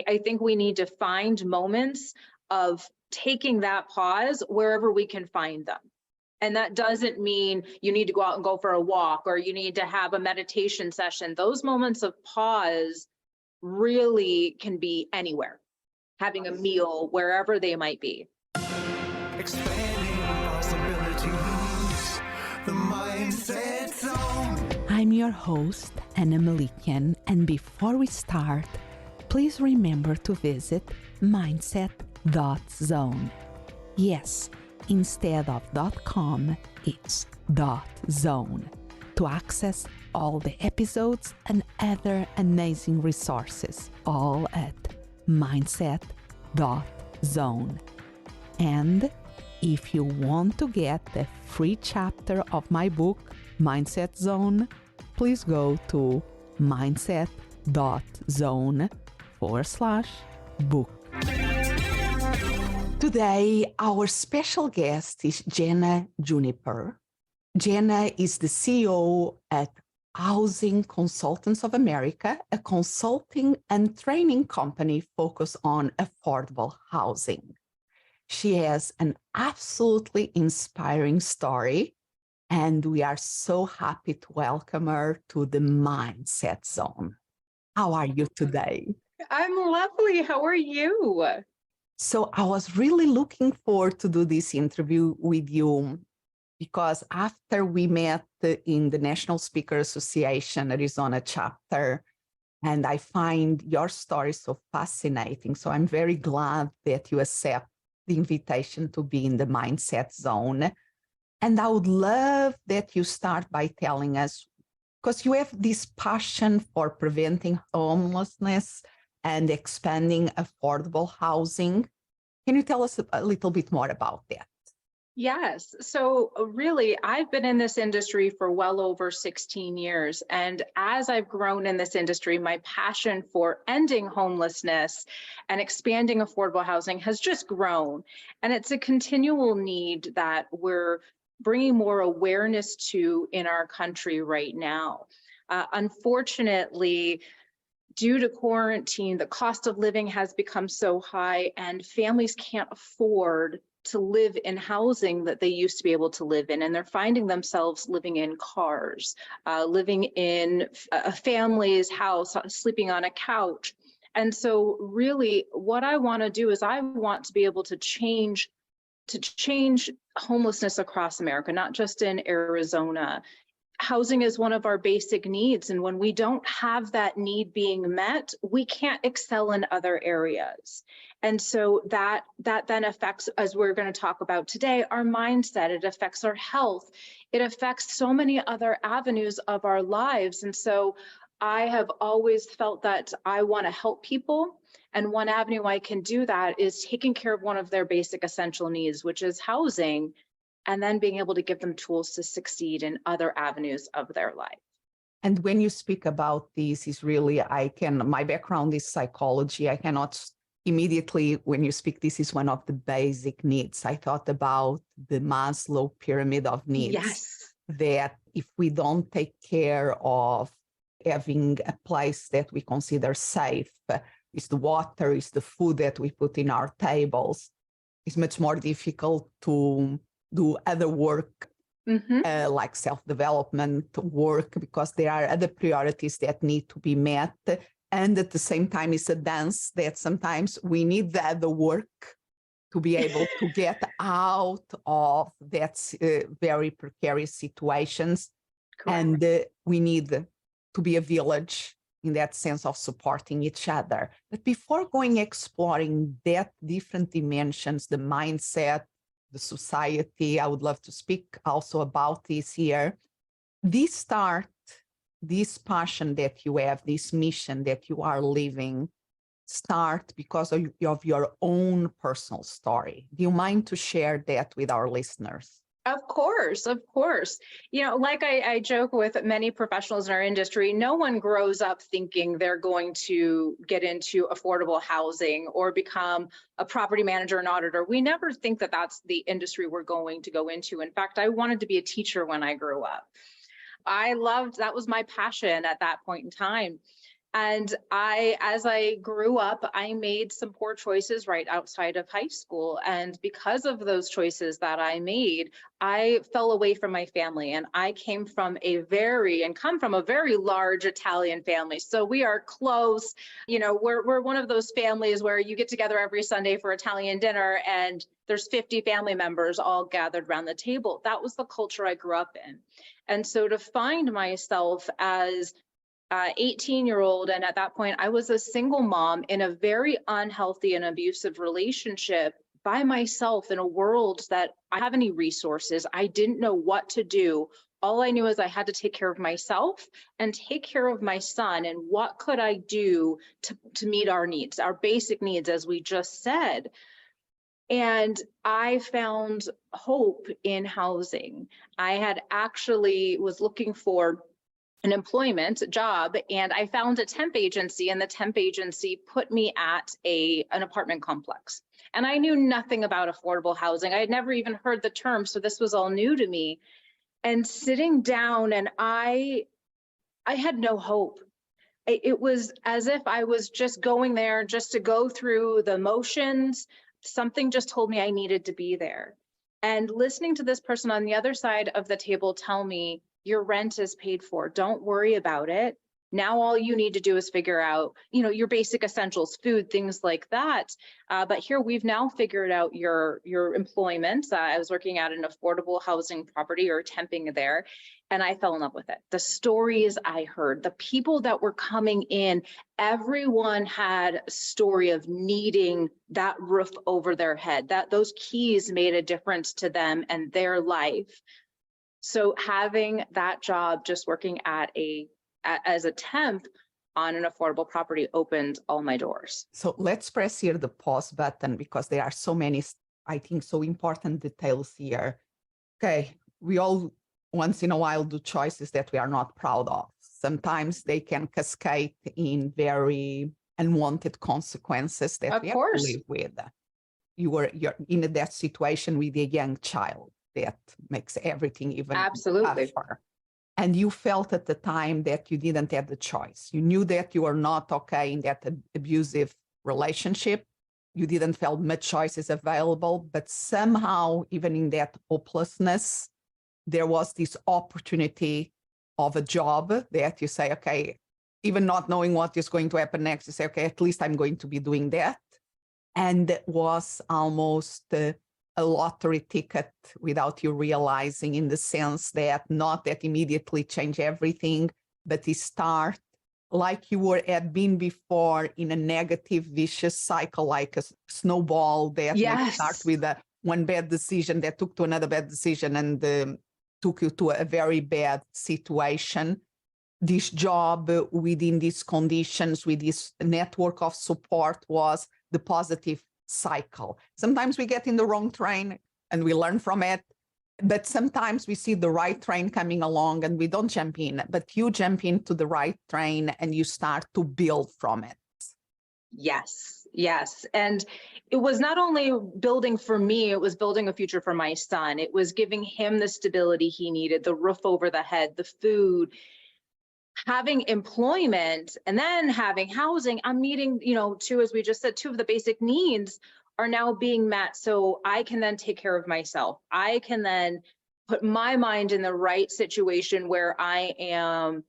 I think we need to find moments of taking that pause wherever we can find them. And that doesn't mean you need to go out and go for a walk or you need to have a meditation session. Those moments of pause really can be anywhere, having a meal, wherever they might be. Expanding possibilities, the mindset zone. I'm your host, Anna Malikian, and before we start, please remember to visit mindset.zone. Yes, instead of .com, it's .zone to access all the episodes and other amazing resources, all at mindset.zone. And if you want to get the free chapter of my book, Mindset Zone, please go to mindset.zone/book. Today, our special guest is Jenna Juniper. Jenna is the CEO at Housing Consultants of America, a consulting and training company focused on affordable housing. She has an absolutely inspiring story, and we are so happy to welcome her to the Mindset Zone. How are you today? I'm lovely. How are you? So I was really looking forward to do this interview with you because after we met in the National Speaker Association Arizona chapter, and I find your story so fascinating. So I'm very glad that you accept the invitation to be in the Mindset Zone. And I would love that you start by telling us, because you have this passion for preventing homelessness and expanding affordable housing. Can you tell us a little bit more about that? Yes. So really, I've been in this industry for well over 16 years. And as I've grown in this industry, my passion for ending homelessness and expanding affordable housing has just grown. And it's a continual need that we're bringing more awareness to in our country right now. Unfortunately, due to quarantine, the cost of living has become so high and families can't afford to live in housing that they used to be able to live in. And they're finding themselves living in cars, living in a family's house, sleeping on a couch. And so really what I want to do is I want to be able to change homelessness across America, not just in Arizona. Housing is one of our basic needs. And when we don't have that need being met, we can't excel in other areas. And so that then affects, as we're going to talk about today, our mindset. It affects our health. It affects so many other avenues of our lives. And so I have always felt that I want to help people. And one avenue I can do that is taking care of one of their basic essential needs, which is housing, and then being able to give them tools to succeed in other avenues of their life. And when you speak about this, is really, my background is psychology. I cannot immediately, when you speak, this is one of the basic needs. I thought about the Maslow pyramid of needs. Yes. That if we don't take care of having a place that we consider safe, it's the water, it's the food that we put in our tables, it's much more difficult to do other work, like self-development work, because there are other priorities that need to be met. And at the same time, it's a dance that sometimes we need the other work to be able to get out of that very precarious situations. Correct. And we need to be a village in that sense of supporting each other. But before exploring that different dimensions, the mindset, the society, I would love to speak also about this here. This passion that you have, this mission that you are living, start because of your own personal story. Do you mind to share that with our listeners? Of course, of course. You know, like I joke with many professionals in our industry, no one grows up thinking they're going to get into affordable housing or become a property manager and auditor. We never think that that's the industry we're going to go into. In fact, I wanted to be a teacher when I grew up. That was my passion at that point in time. And as I grew up, I made some poor choices right outside of high school. And because of those choices that I made, I fell away from my family. And I come from a very large Italian family. So we are close. You know, we're one of those families where you get together every Sunday for Italian dinner and there's 50 family members all gathered around the table. That was the culture I grew up in. And so to find myself as 18-year-old, and at that point I was a single mom in a very unhealthy and abusive relationship by myself in a world that I didn't have any resources. I didn't know what to do. All I knew is I had to take care of myself and take care of my son. And what could I do to meet our needs, our basic needs, as we just said. And I found hope in housing. I had actually was looking for an employment job, and I found a temp agency, and the temp agency put me at an apartment complex. And I knew nothing about affordable housing. I had never even heard the term, so this was all new to me. And sitting down, and I had no hope. It was as if I was just going there just to go through the motions. Something just told me I needed to be there. And listening to this person on the other side of the table tell me, your rent is paid for, don't worry about it. Now all you need to do is figure out, your basic essentials, food, things like that. But here we've now figured out your employment. I was working at an affordable housing property or temping there, and I fell in love with it. The stories I heard, the people that were coming in, everyone had a story of needing that roof over their head, that those keys made a difference to them and their life. So having that job, just working as a temp on an affordable property, opened all my doors. So let's press here the pause button, because there are so many, I think, so important details here. Okay, we all once in a while do choices that we are not proud of. Sometimes they can cascade in very unwanted consequences that we have to live with. You're in that situation with a young child. That makes everything even absolutely tougher. And you felt at the time that you didn't have the choice. You knew that you were not okay in that abusive relationship. You didn't feel much choices available, but somehow, even in that hopelessness, there was this opportunity of a job that you say, okay, even not knowing what is going to happen next, you say, okay, at least I'm going to be doing that. And it was almost a lottery ticket without you realizing, in the sense that not that immediately change everything, but it start like you had been before in a negative, vicious cycle, like a snowball that start with one bad decision that took to another bad decision and took you to a very bad situation. This job within these conditions, with this network of support, was the positive cycle. Sometimes we get in the wrong train and we learn from it, but sometimes we see the right train coming along and we don't jump in, but you jump into the right train and you start to build from it. Yes. And it was not only building for me, it was building a future for my son. It was giving him the stability he needed, the roof over the head, the food, having employment, and then having housing. I'm meeting, as we just said, two of the basic needs are now being met. So I can then take care of myself. I can then put my mind in the right situation where I am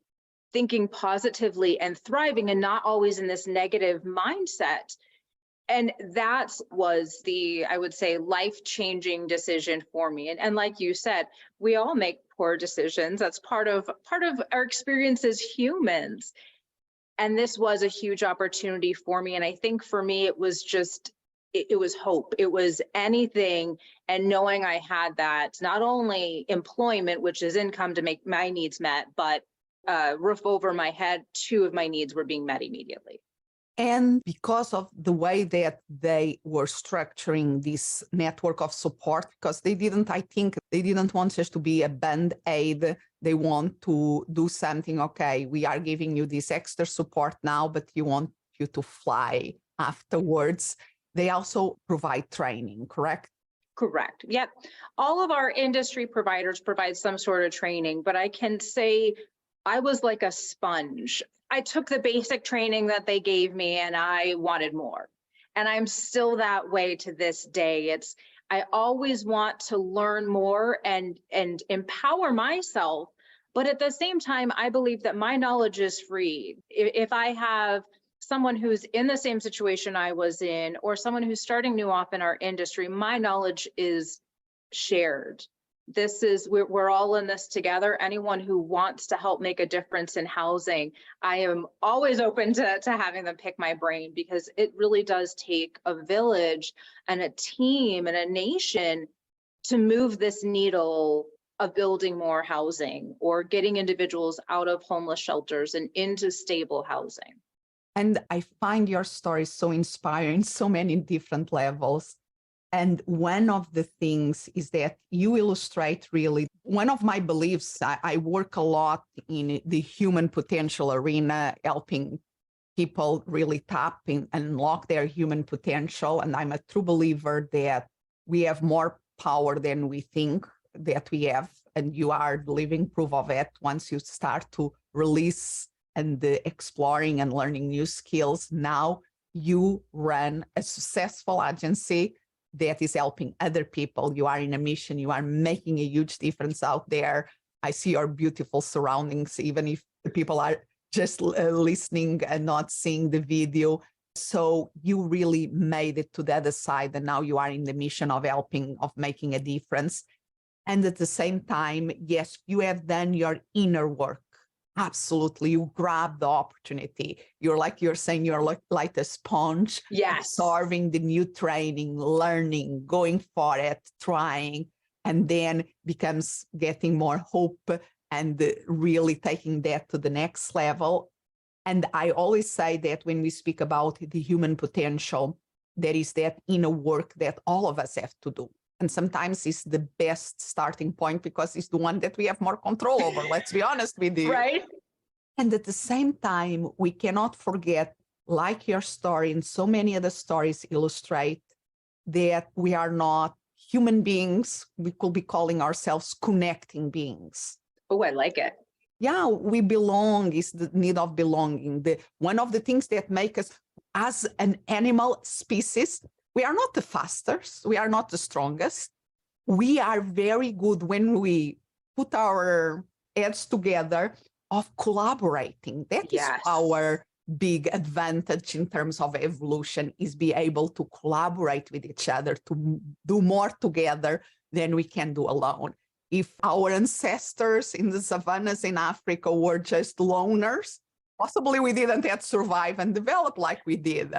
thinking positively and thriving and not always in this negative mindset. And that was I would say, life-changing decision for me. And like you said, we all make poor decisions. That's part of our experience as humans. And this was a huge opportunity for me. And I think for me, it was just, it was hope. It was anything. And knowing I had that, not only employment, which is income to make my needs met, but roof over my head, two of my needs were being met immediately. And because of the way that they were structuring this network of support, because I think they didn't want us to be a band-aid. They want to do something, okay, we are giving you this extra support now, but you want you to fly afterwards. They also provide training, correct? Correct. Yep. All of our industry providers provide some sort of training, but I can say I was like a sponge. I took the basic training that they gave me and I wanted more. And I'm still that way to this day. I always want to learn more and empower myself. But at the same time, I believe that my knowledge is free. If I have someone who's in the same situation I was in, or someone who's starting new off in our industry, my knowledge is shared. We're all in this together. Anyone who wants to help make a difference in housing, I am always open to having them pick my brain, because it really does take a village and a team and a nation to move this needle of building more housing or getting individuals out of homeless shelters and into stable housing. And I find your story so inspiring, so many different levels. And one of the things is that you illustrate really one of my beliefs. I work a lot in the human potential arena, helping people really tap in and unlock their human potential. And I'm a true believer that we have more power than we think that we have. And you are the living proof of it once you start to release and exploring and learning new skills. Now you run a successful agency that is helping other people. You are in a mission. You are making a huge difference out there. I see your beautiful surroundings, even if the people are just listening and not seeing the video. So you really made it to the other side, and now you are in the mission of helping, of making a difference. And at the same time, yes, you have done your inner work. Absolutely. You grab the opportunity. You're saying you're like a sponge, Yes. absorbing the new training, learning, going for it, trying, and then becomes getting more hope and really taking that to the next level. And I always say that when we speak about the human potential, there is that inner work that all of us have to do. And sometimes it's the best starting point because it's the one that we have more control over. Let's be honest with you. Right. And at the same time, we cannot forget, like your story and so many other stories illustrate, that we are not human beings. We could be calling ourselves connecting beings. Oh, I like it. Yeah, we belong, is the need of belonging. One of the things that make us, as an animal species, we are not the fastest, we are not the strongest. We are very good when we put our heads together of collaborating. That is Yes. our big advantage in terms of evolution, is be able to collaborate with each other, to do more together than we can do alone. If our ancestors in the savannas in Africa were just loners, possibly we didn't yet survive and develop like we did.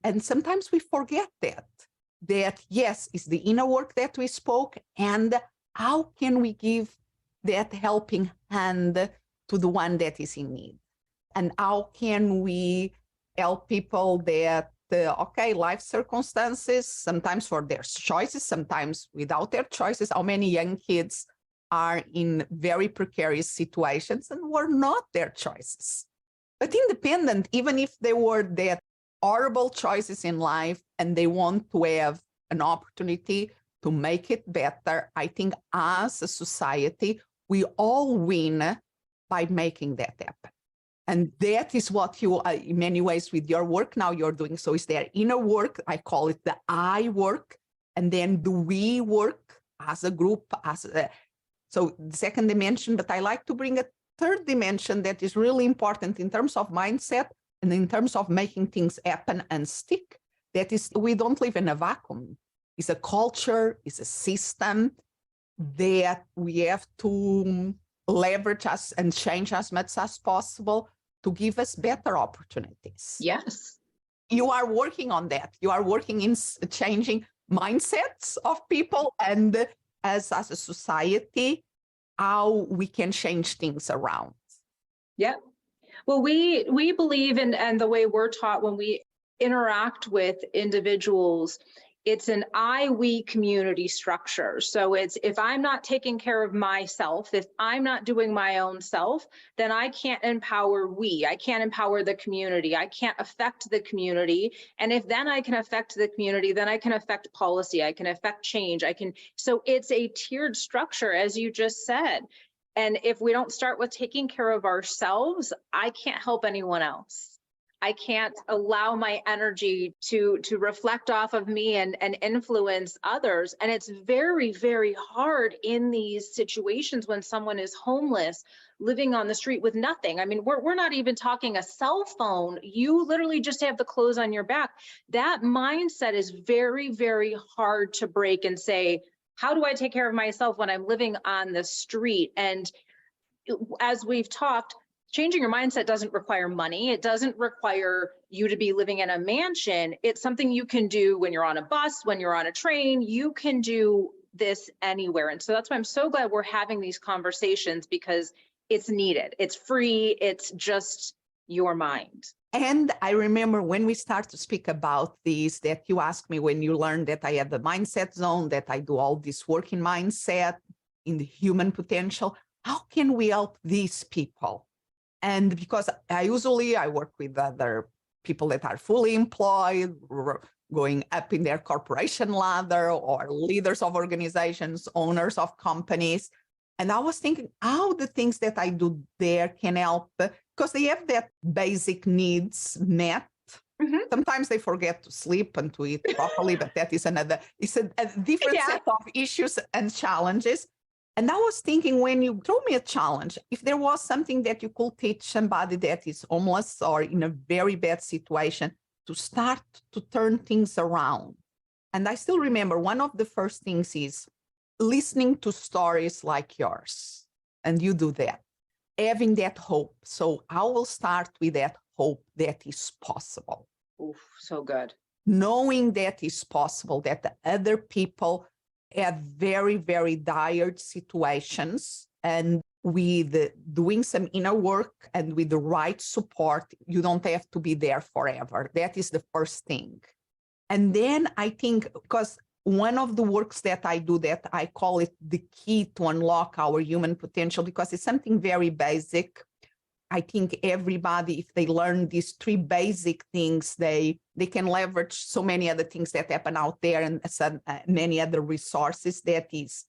And sometimes we forget that yes, it's the inner work that we spoke, and how can we give that helping hand to the one that is in need? And how can we help people that, life circumstances, sometimes for their choices, sometimes without their choices. How many young kids are in very precarious situations and were not their choices, but independent, even if they were that horrible choices in life and they want to have an opportunity to make it better. I think as a society, we all win by making that happen. And that is what you, in many ways, with your work now you're doing. So it's their inner work. I call it the I work. And then the we work as a group, so the second dimension, but I like to bring a third dimension that is really important in terms of mindset and in terms of making things happen and stick. That is, we don't live in a vacuum. It's a culture, it's a system that we have to leverage us and change as much as possible to give us better opportunities. Yes. You are working on that. You are working in changing mindsets of people, and as a society, how we can change things around. Yeah. Well, we believe in, and the way we're taught when we interact with individuals, it's an I-we community structure. So it's, if I'm not taking care of myself, if I'm not doing my own self, then I can't empower we. I can't empower the community. I can't affect the community. And if then I can affect the community, then I can affect policy. I can affect change. So it's a tiered structure, as you just said. And if we don't start with taking care of ourselves, I can't help anyone else. I can't allow my energy to reflect off of me and influence others. And it's very, very hard in these situations when someone is homeless, living on the street with nothing. I mean, we're not even talking a cell phone. You literally just have the clothes on your back. That mindset is very, very hard to break and say, how do I take care of myself when I'm living on the street? And as we've talked, changing your mindset doesn't require money. It doesn't require you to be living in a mansion. It's something you can do when you're on a bus, when you're on a train. You can do this anywhere. And so that's why I'm so glad we're having these conversations, because it's needed. It's free. It's just your mind. And I remember when we start to speak about this, that you asked me when you learned that I have the mindset zone, that I do all this work in mindset, in the human potential. How can we help these people? And because I work with other people that are fully employed, going up in their corporation ladder, or leaders of organizations, owners of companies. And I was thinking how the things that I do there can help, because they have that basic needs met. Mm-hmm. Sometimes they forget to sleep and to eat properly, but that is it's a different set of issues and challenges. And I was thinking, when you throw me a challenge, if there was something that you could teach somebody that is homeless or in a very bad situation to start to turn things around. And I still remember one of the first things is listening to stories like yours. And you do that, having that hope. So I will start with that hope that is possible. Oof, so good. Knowing that is possible, that the other people have very, very dire situations, and with doing some inner work and with the right support, you don't have to be there forever. That is the first thing. And then I think, because one of the works that I do, that I call it the key to unlock our human potential, because it's something very basic. I think everybody, if they learn these three basic things, they can leverage so many other things that happen out there, and many other resources. That is,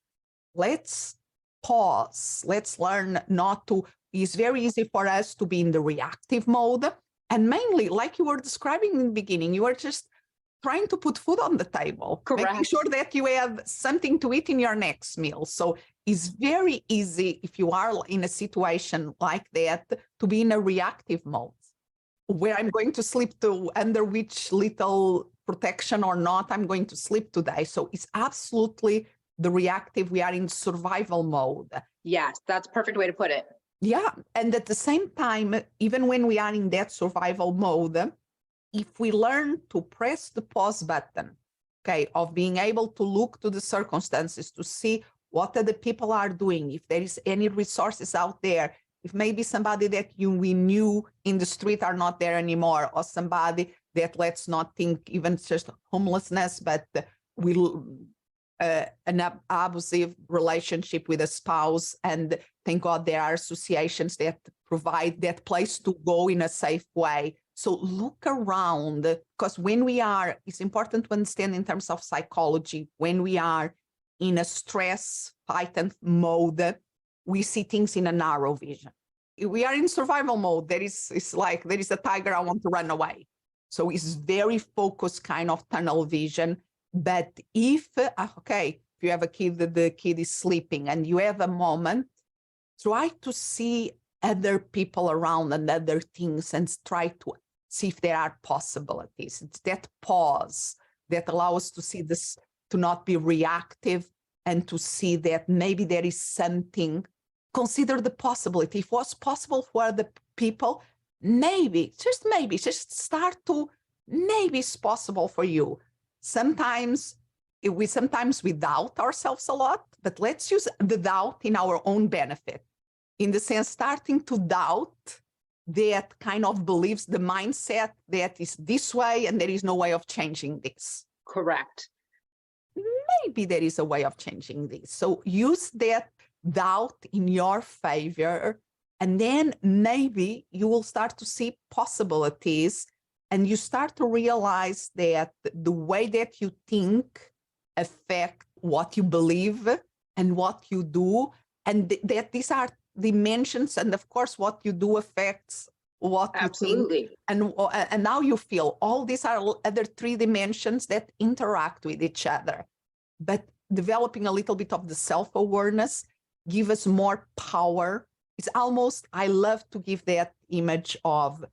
let's pause. Let's learn not to. It's very easy for us to be in the reactive mode. And mainly, like you were describing in the beginning, you are just trying to put food on the table, making sure that you have something to eat in your next meal. So it's very easy, if you are in a situation like that, to be in a reactive mode, where I'm going to sleep under which little protection or not I'm going to sleep today. So it's absolutely the reactive. We are in survival mode. Yes, that's a perfect way to put it. Yeah. And at the same time, even when we are in that survival mode, if we learn to press the pause button, okay, of being able to look to the circumstances, to see what other people are doing, if there is any resources out there, if maybe somebody that we knew in the street are not there anymore, or somebody that, let's not think even just homelessness, but an abusive relationship with a spouse. And thank God there are associations that provide that place to go in a safe way. So look around, because it's important to understand in terms of psychology, when we are in a stress fight mode, we see things in a narrow vision. If we are in survival mode, it's like there is a tiger, I want to run away. So it's very focused kind of tunnel vision. But if you have a kid, the kid is sleeping and you have a moment, try to see other people around and other things and try to see if there are possibilities. It's that pause that allows us to see this, to not be reactive, and to see that maybe there is something. Consider the possibility. If it was possible for the people, maybe, just start to, maybe it's possible for you. Sometimes we doubt ourselves a lot, but let's use the doubt in our own benefit. In the sense, starting to doubt that kind of believes, the mindset that is this way and there is no way of changing this. Correct. Maybe there is a way of changing this. So use that doubt in your favor, and then maybe you will start to see possibilities, and you start to realize that the way that you think affect what you believe and what you do. And that these are dimensions, and of course what you do affects what you think. Absolutely. And now you feel all these are other three dimensions that interact with each other. But developing a little bit of the self-awareness give us more power. It's almost, I love to give that image of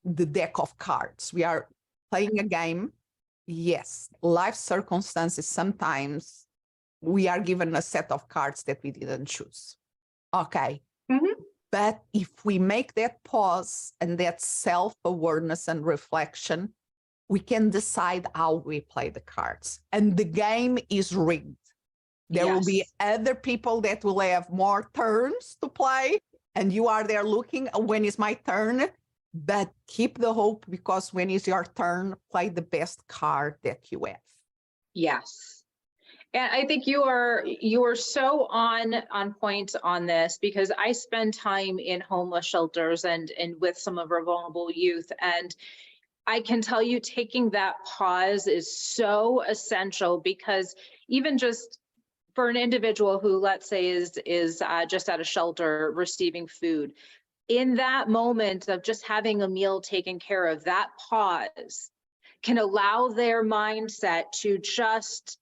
the deck of cards. We are playing a game. Yes, life circumstances, sometimes we are given a set of cards that we didn't choose. Okay. Mhm. But if we make that pause and that self-awareness and reflection, we can decide how we play the cards. And the game is rigged. There will be Yes. other people that will have more turns to play, and you are there looking, when is my turn? But keep the hope, because when is your turn, play the best card that you have. Yes. And I think you are so on point on this, because I spend time in homeless shelters and with some of our vulnerable youth, and I can tell you taking that pause is so essential, because even just for an individual who, let's say, is just at a shelter receiving food, in that moment of just having a meal taken care of, that pause can allow their mindset to just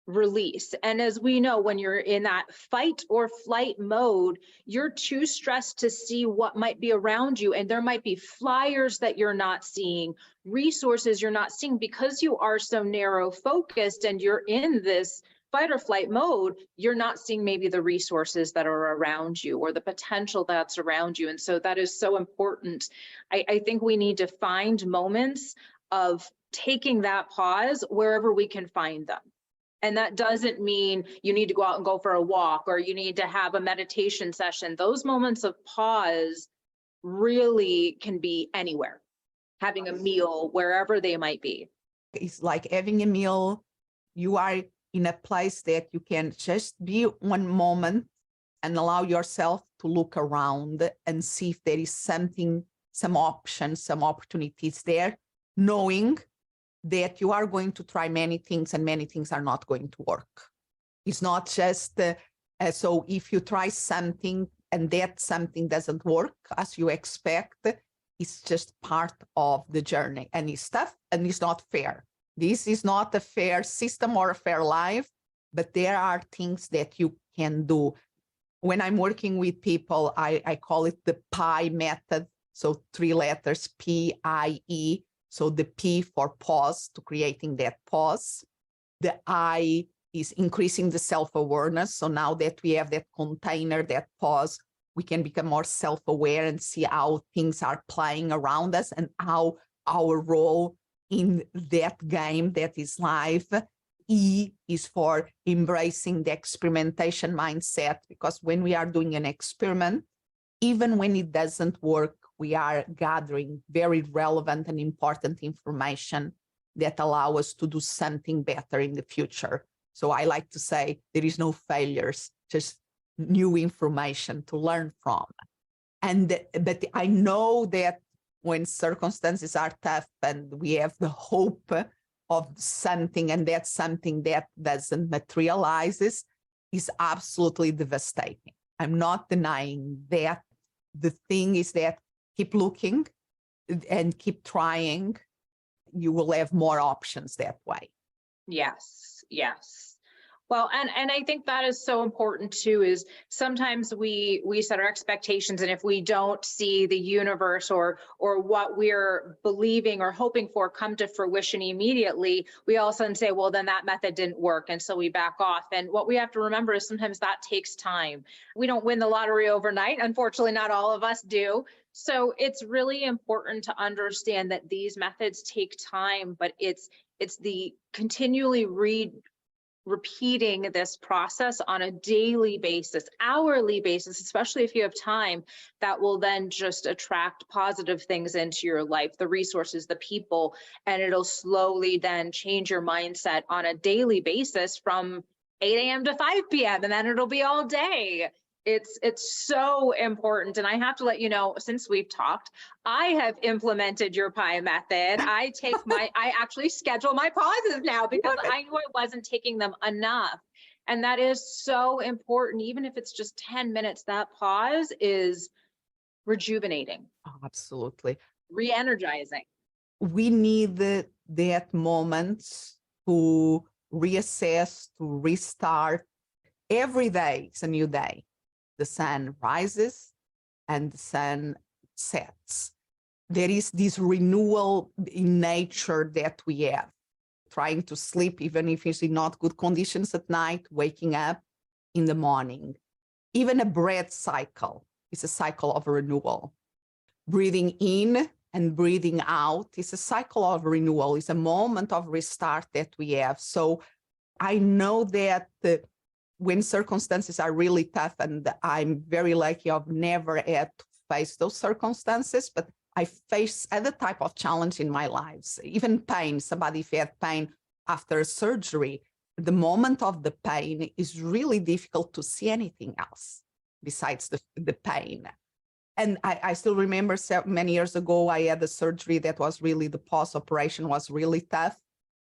release. And as we know, when you're in that fight or flight mode, you're too stressed to see what might be around you. And there might be flyers that you're not seeing, resources you're not seeing, because you are so narrow focused and you're in this fight or flight mode. You're not seeing maybe the resources that are around you or the potential that's around you. And so that is so important. I think we need to find moments of taking that pause wherever we can find them. And that doesn't mean you need to go out and go for a walk, or you need to have a meditation session. Those moments of pause really can be anywhere, having a meal, wherever they might be. It's like having a meal. You are in a place that you can just be one moment and allow yourself to look around and see if there is something, some options, some opportunities there, knowing that you are going to try many things and many things are not going to work. It's not just, so if you try something and that something doesn't work as you expect, it's just part of the journey, and it's tough and it's not fair. This is not a fair system or a fair life, but there are things that you can do. When I'm working with people, I call it the PIE method. So 3 letters, P-I-E. So the P for pause, to creating that pause. The I is increasing the self-awareness. So now that we have that container, that pause, we can become more self-aware and see how things are playing around us and how our role in that game that is life. E is for embracing the experimentation mindset, because when we are doing an experiment, even when it doesn't work, we are gathering very relevant and important information that allow us to do something better in the future. So I like to say there is no failures, just new information to learn from. But I know that when circumstances are tough and we have the hope of something, and that something that doesn't materialize, is absolutely devastating. I'm not denying that. The thing is that keep looking and keep trying. You will have more options that way. Yes, yes. Well, and I think that is so important too, is sometimes we set our expectations, and if we don't see the universe or what we're believing or hoping for come to fruition immediately, we all of a sudden say, well, then that method didn't work, and so we back off. And what we have to remember is sometimes that takes time. We don't win the lottery overnight. Unfortunately, not all of us do. So it's really important to understand that these methods take time, but it's the continually repeating this process on a daily basis, hourly basis, especially if you have time, that will then just attract positive things into your life, the resources, the people, and it'll slowly then change your mindset on a daily basis from 8 a.m. to 5 p.m. and then it'll be all day. It's so important. And I have to let you know, since we've talked, I have implemented your PIE method. I actually schedule my pauses now because I knew I wasn't taking them enough. And that is so important. Even if it's just 10 minutes, that pause is rejuvenating, Absolutely. re-energizing. We need that moment to reassess, to restart. Every day is a new day. The sun rises and the sun sets. There is this renewal in nature that we have. Trying to sleep, even if it's in not good conditions at night, waking up in the morning. Even a breath cycle is a cycle of renewal. Breathing in and breathing out is a cycle of renewal. It's a moment of restart that we have. So I know that when circumstances are really tough, and I'm very lucky, I've never had to face those circumstances, but I face other type of challenge in my lives, even pain. Somebody if had pain after surgery, the moment of the pain is really difficult to see anything else besides the pain. And I still remember many years ago, I had a surgery that was really, the post-operation was really tough.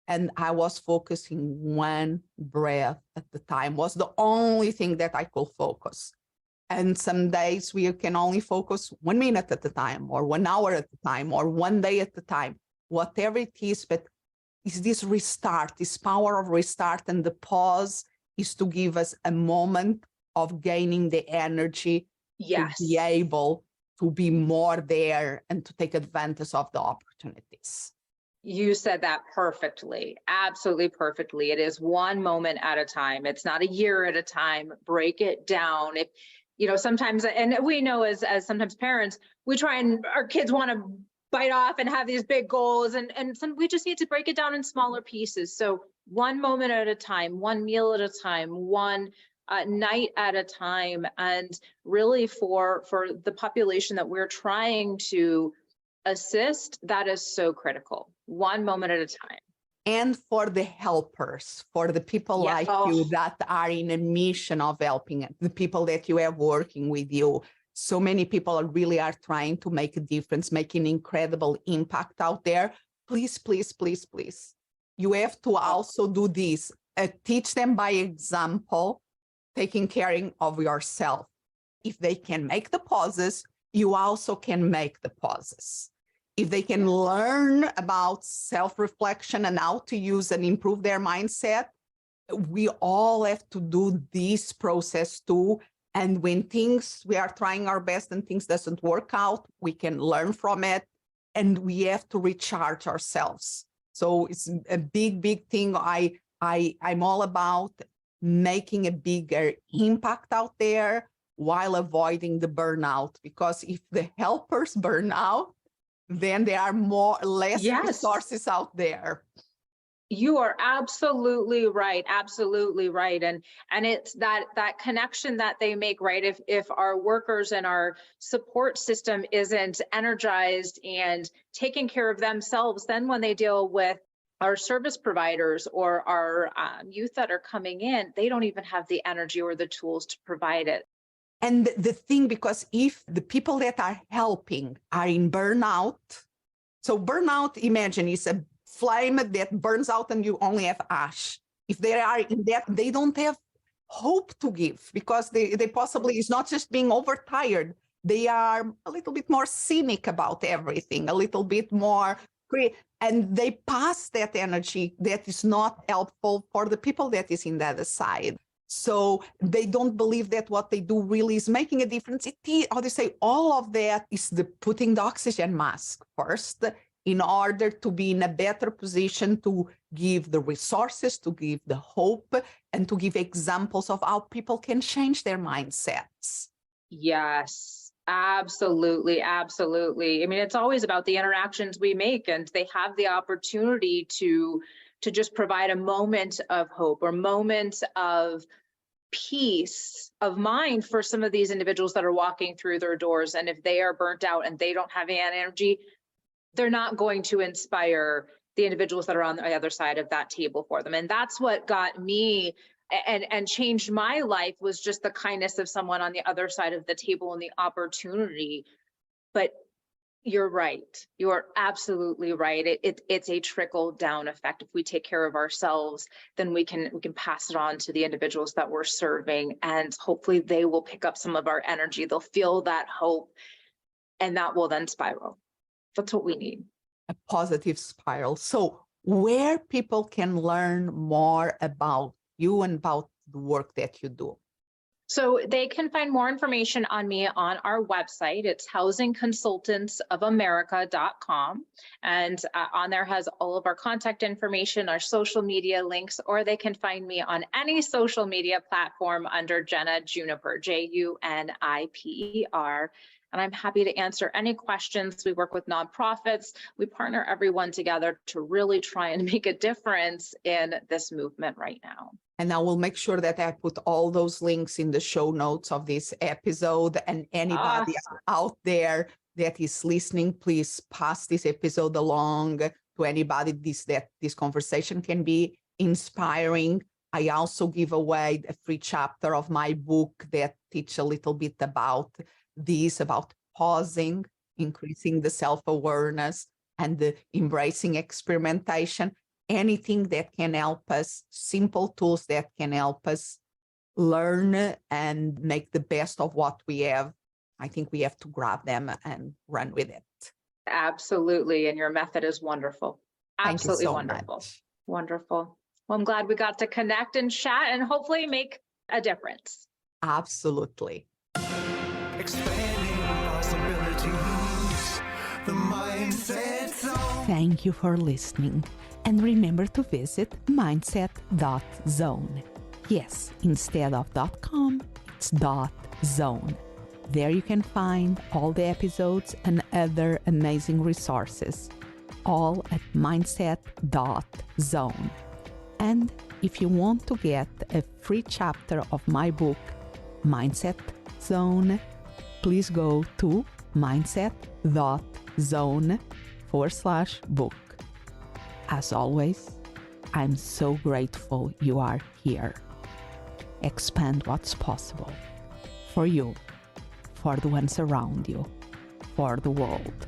And I was focusing one breath at the time, was the only thing that I could focus. And some days we can only focus 1 minute at a time, or 1 hour at a time, or 1 day at a time, whatever it is. But it's this restart, this power of restart, and the pause is to give us a moment of gaining the energy Yes. to be able to be more there and to take advantage of the opportunities. You said that perfectly, absolutely perfectly. It is one moment at a time. It's not a year at a time. Break it down. If, you know, sometimes, and we know as sometimes parents, we try and our kids want to bite off and have these big goals, and we just need to break it down in smaller pieces. So one moment at a time, one meal at a time, one night at a time. And really for the population that we're trying to assist, that is so critical. One moment at a time. And for the helpers, for the people Yeah. like you that are in a mission of helping, the people that you have working with you. So many people really are trying to make a difference, making incredible impact out there. Please, please, please, please. You have to also do this. Teach them by example, taking care of yourself. If they can make the pauses, you also can make the pauses. If they can learn about self-reflection and how to use and improve their mindset, we all have to do this process too. And when we are trying our best and things doesn't work out, we can learn from it, and we have to recharge ourselves. So it's a big, big thing. I'm all about making a bigger impact out there while avoiding the burnout, because if the helpers burn out, then there are less resources out there. You are absolutely right. Absolutely right. And it's that connection that they make, right? If our workers and our support system isn't energized and taking care of themselves, then when they deal with our service providers or our youth that are coming in, they don't even have the energy or the tools to provide it. And the thing, because if the people that are helping are in burnout, so burnout, imagine, is a flame that burns out and you only have ash. If they are in that, they don't have hope to give, because they possibly, it's not just being overtired. They are a little bit more cynic about everything, a little bit more, and they pass that energy that is not helpful for the people that is in the other side. So they don't believe that what they do really is making a difference. How they say, all of that is putting the oxygen mask first in order to be in a better position to give the resources, to give the hope, and to give examples of how people can change their mindsets. Yes, absolutely. Absolutely. I mean, it's always about the interactions we make, and they have the opportunity to just provide a moment of hope or moment of peace of mind for some of these individuals that are walking through their doors. And if they are burnt out and they don't have any energy, they're not going to inspire the individuals that are on the other side of that table for them. And that's what got me and changed my life, was just the kindness of someone on the other side of the table and the opportunity. But You're right. You're absolutely right. It's a trickle down effect. If we take care of ourselves, then we can pass it on to the individuals that we're serving, and hopefully they will pick up some of our energy. They'll feel that hope, and that will then spiral. That's what we need. A positive spiral. So where people can learn more about you and about the work that you do? So they can find more information on me on our website. It's housingconsultantsofamerica.com. And on there has all of our contact information, our social media links, or they can find me on any social media platform under Jenna Juniper, Juniper. And I'm happy to answer any questions. We work with nonprofits. We partner everyone together to really try and make a difference in this movement right now. And I will make sure that I put all those links in the show notes of this episode. And anybody out there that is listening, please pass this episode along to anybody that this conversation can be inspiring. I also give away a free chapter of my book that teach a little bit about this, about pausing, increasing the self-awareness, and the embracing experimentation. Anything that can help us, simple tools that can help us learn and make the best of what we have. I think we have to grab them and run with it. Absolutely. And your method is wonderful. Absolutely wonderful. Much. Wonderful. Well, I'm glad we got to connect and chat and hopefully make a difference. Absolutely. Expanding possibilities, the mindset zone. Thank you for listening. And remember to visit mindset.zone. Yes, instead of .com, it's .zone. There you can find all the episodes and other amazing resources, all at mindset.zone. And if you want to get a free chapter of my book, Mindset Zone, please go to mindset.zone/book. As always, I'm so grateful you are here. Expand what's possible for you, for the ones around you, for the world.